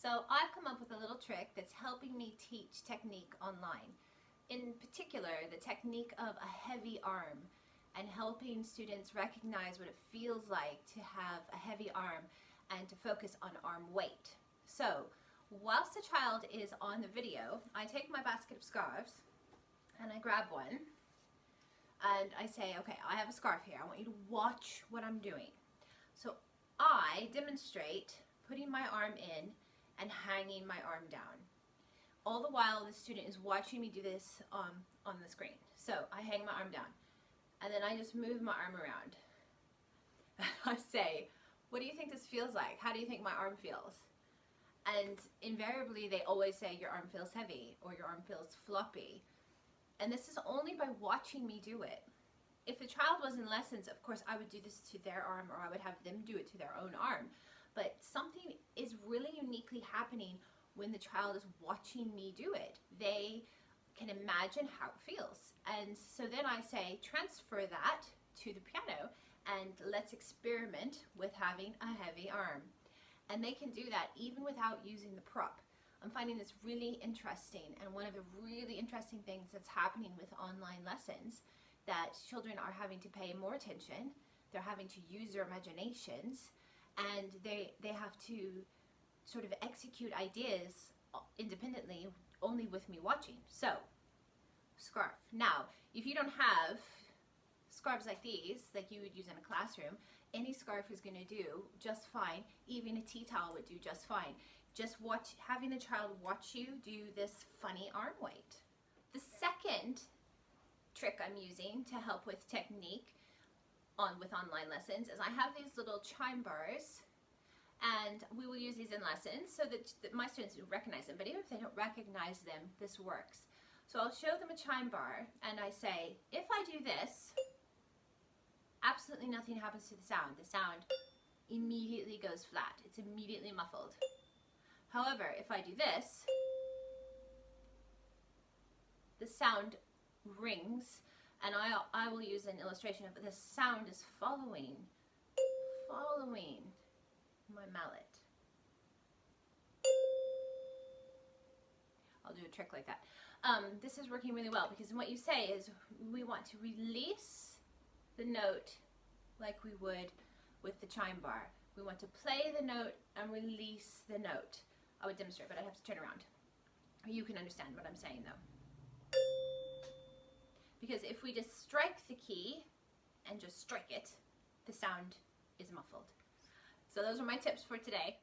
So I've come up with a little trick that's helping me teach technique online. In particular, the technique of a heavy arm and helping students recognize what it feels like to have a heavy arm and to focus on arm weight. So whilst the child is on the video, I take my basket of scarves and I grab one and I say, okay, I have a scarf here. I want you to watch what I'm doing. So I demonstrate putting my arm in and hanging my arm down. All the while the student is watching me do this on the screen. So I hang my arm down and then I just move my arm around. I say, what do you think this feels like? How do you think my arm feels? And invariably they always say your arm feels heavy or your arm feels floppy. And this is only by watching me do it. If the child was in lessons, of course I would do this to their arm or I would have them do it to their own arm. But something is really uniquely happening when the child is watching me do it. They can imagine how it feels. And so then I say, transfer that to the piano and let's experiment with having a heavy arm. And they can do that even without using the prop. I'm finding this really interesting, and one of the really interesting things that's happening with online lessons, that children are having to pay more attention, they're having to use their imaginations, and they have to sort of execute ideas independently only with me watching. So, scarf. Now, if you don't have scarves like these, like you would use in a classroom, any scarf is going to do just fine. Even a tea towel would do just fine. Just having the child watch you do this funny arm weight. The second trick I'm using to help with technique with online lessons is I have these little chime bars, and we will use these in lessons so that my students will recognize them, but even if they don't recognize them, this works. So I'll show them a chime bar and I say, if I do this, absolutely nothing happens to the sound. The sound immediately goes flat. It's immediately muffled. However, if I do this, the sound rings, and I will use an illustration of the sound is following my mallet. I'll do a trick like that. This is working really well because what you say is we want to release the note like we would with the chime bar. We want to play the note and release the note. I would demonstrate, but I'd have to turn around. You can understand what I'm saying though. Because if we just strike the key and just strike it, the sound is muffled. So those are my tips for today.